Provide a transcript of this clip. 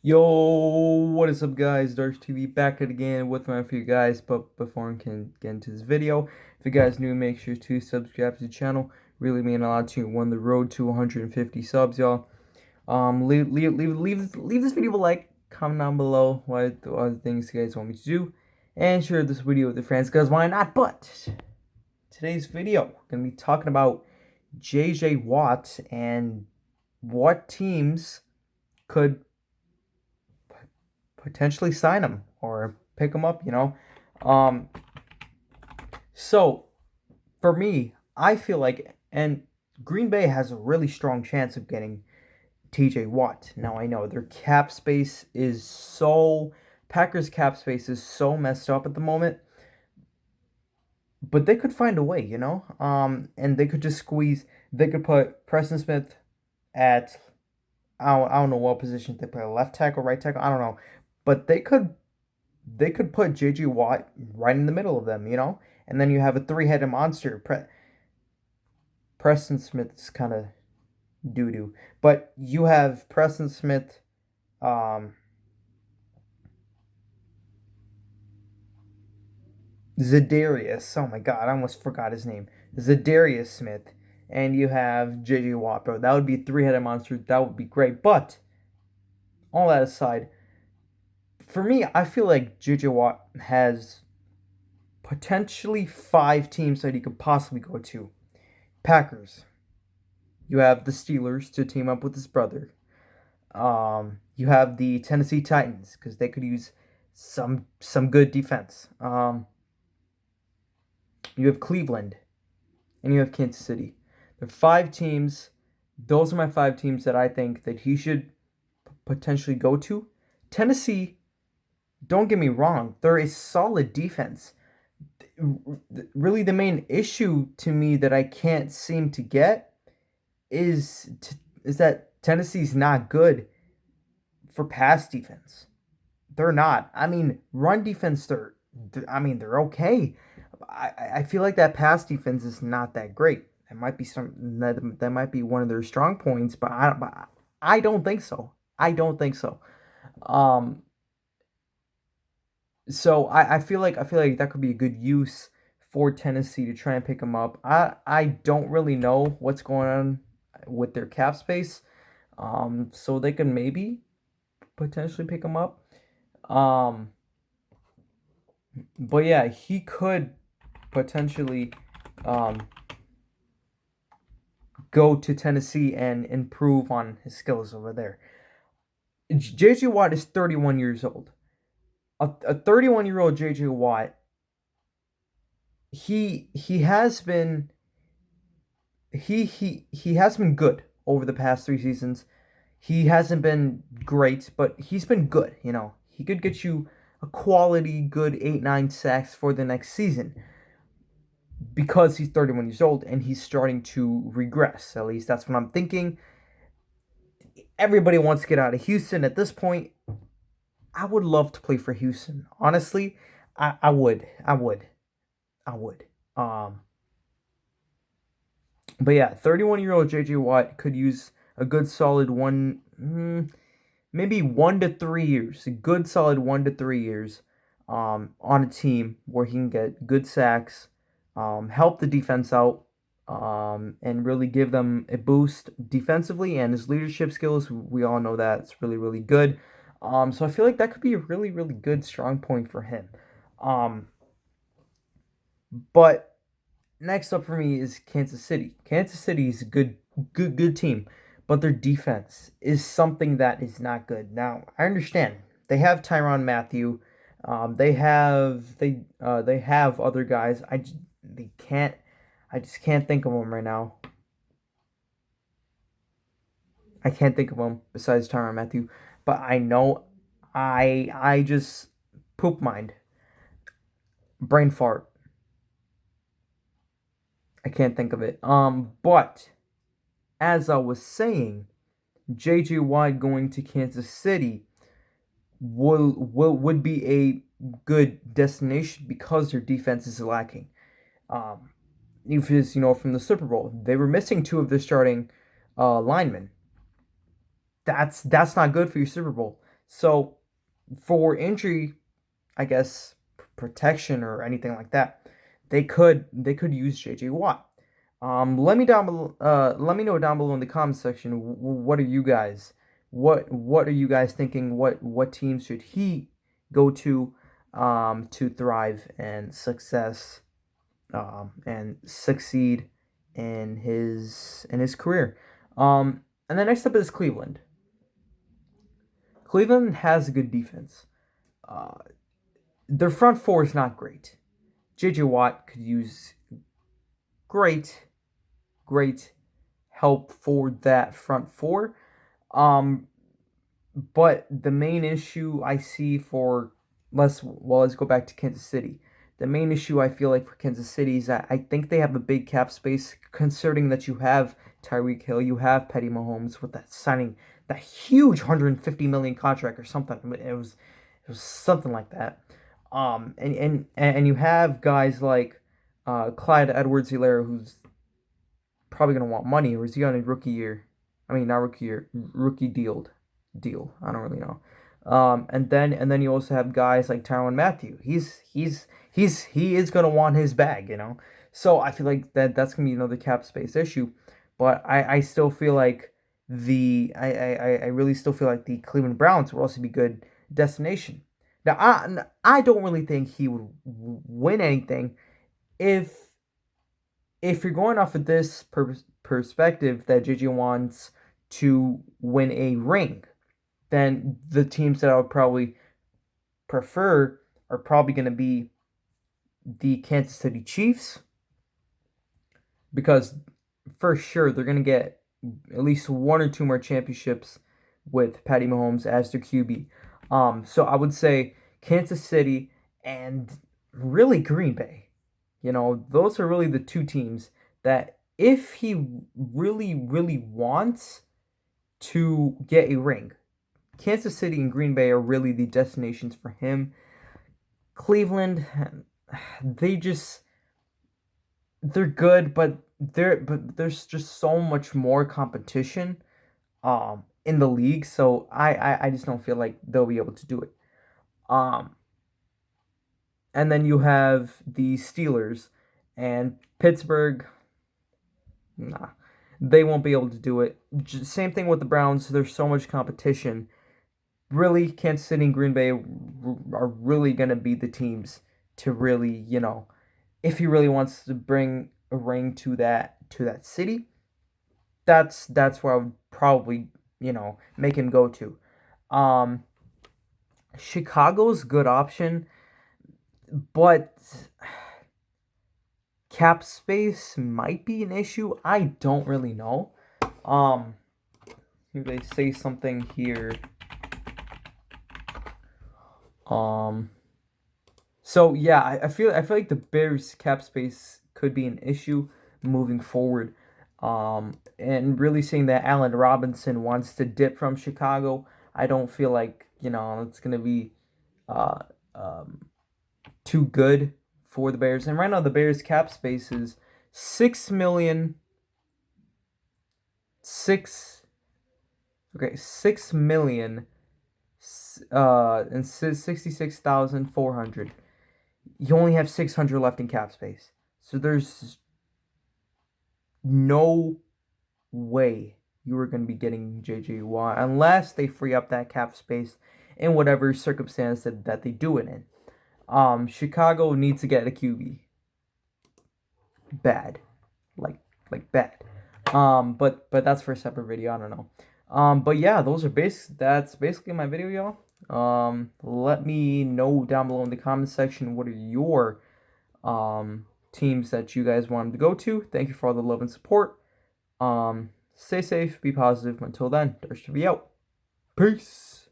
Yo, what is up, guys? Darks TV back at again with my for you guys. But before I can get into this video, if you guys new, make sure to subscribe to the channel. Really mean a lot to you. We're on the road to 150 subs, y'all. Leave this video a like, comment down below what other things you guys want me to do, and share this video with your friends, cause why not? But today's video, we're gonna be talking about JJ Watt and what teams could potentially sign him or pick him up. Um, so for me, I feel like, and Green Bay has a really strong chance of getting TJ Watt. Now I know their cap space is Packers cap space is so messed up at the moment, but they could find a way. And they could just they could put Preston Smith at, I don't know what position they put, left tackle, right tackle, I don't know. But they could put JJ Watt right in the middle of them. And then you have a three-headed monster. Preston Smith's kind of doo doo, but you have Preston Smith, um, Za'Darius. Oh my God, I almost forgot his name. Za'Darius Smith, and you have JJ Watt, bro. That would be a three-headed monster. That would be great. But all that aside, for me, I feel like JJ Watt has potentially five teams that he could possibly go to. Packers. You have the Steelers to team up with his brother. You have the Tennessee Titans because they could use some good defense. You have Cleveland, and you have Kansas City. There are five teams. Those are my five teams that I think that he should potentially go to. Tennessee, don't get me wrong, they're a solid defense. Really, the main issue to me that I can't seem to get is that Tennessee's not good for pass defense. They're not. I mean, run defense, they're okay. I feel like that pass defense is not that great. It might be that might be one of their strong points, but I don't think so. I don't think so. Um, so I feel like that could be a good use for Tennessee to try and pick them up. I don't really know what's going on with their cap space. So they can maybe potentially pick him up. Um, but yeah, he could potentially um, go to Tennessee and improve on his skills over there. JJ Watt is 31 years old. A 31-year-old JJ Watt, he has been he has been good over the past 3 seasons. He hasn't been great, but he's been good. He could get you a quality good 8-9 sacks for the next season because he's 31 years old and he's starting to regress. At least that's what I'm thinking. Everybody wants to get out of Houston at this point. I would love to play for Houston. Honestly, I would. I would. I would. But yeah, 31-year-old JJ Watt could use a good solid maybe 1 to 3 years, a good solid 1 to 3 years, on a team where he can get good sacks, help the defense out, and really give them a boost defensively. And his leadership skills, we all know that it's really, really good. So I feel like that could be a really, really good strong point for him. Um, but next up for me is Kansas City. Kansas City is a good team, but their defense is something that is not good. Now I understand they have Tyrann Mathieu, they have other guys. They can't. I just can't think of them right now. I can't think of them besides Tyrann Mathieu, but I know I just poop mind, brain fart. I can't think of it. But as I was saying, JJ Watt going to Kansas City would be a good destination because their defense is lacking. Um, from the Super Bowl, they were missing two of their starting linemen. That's not good for your Super Bowl. So for injury, I guess protection or anything like that, they could use JJ Watt. Let me know down below in the comment section. What are you guys? What are you guys thinking? What teams should he go to thrive and and succeed in his career? And then next up is Cleveland. Cleveland has a good defense. Uh, their front four is not great. JJ Watt could use great, great help for that front four. Um, but the main issue I see for let's go back to Kansas City. The main issue I feel like for Kansas City is that I think they have a big cap space, considering that you have Tyreek Hill, you have Patty Mahomes with that signing that huge 150 million contract or something. It was something like that. And you have guys like Clyde Edwards-Helaire, who's probably gonna want money, or is he on a rookie year? I mean, not rookie year, rookie deal. I don't really know. And then you also have guys like Tyrann Mathieu. He is gonna want his bag, you know. So I feel like that's gonna be another cap space issue. But I still feel like I really still feel like the Cleveland Browns would also be good destination. Now I don't really think he would win anything if you're going off of this perspective that JJ wants to win a ring, then the teams that I would probably prefer are probably going to be the Kansas City Chiefs, because for sure they're going to get at least one or two more championships with Patty Mahomes as their QB. So I would say Kansas City and really Green Bay. You know, those are really the two teams that if he really, really wants to get a ring, Kansas City and Green Bay are really the destinations for him. Cleveland, they just they're good, but there's just so much more competition in the league, so I just don't feel like they'll be able to do it. Um and then you have the Steelers and Pittsburgh. Nah, they won't be able to do it. Same thing with the Browns. There's so much competition. Really, Kansas City and Green Bay are really going to be the teams to really, if he really wants to bring a ring to that city, that's where I would probably, make him go to. Um, Chicago's good option, but cap space might be an issue. I don't really know. Um, Here they say something here. So yeah, I feel like the Bears cap space could be an issue moving forward. And really seeing that Allen Robinson wants to dip from Chicago, I don't feel like it's gonna be uh too good for the Bears. And right now the Bears cap space is 6 million six okay 6 million and 66,400. You only have 600 left in cap space. So there's no way you are going to be getting JJ Watt unless they free up that cap space in whatever circumstance that they do it in. Chicago needs to get a QB. Bad. Like bad. But that's for a separate video. I don't know. But yeah, that's basically my video, y'all. Let me know down below in the comment section what are your teams that you guys want to go to. Thank you for all the love and support. Stay safe, be positive. Until then, Darsh to be out. Peace.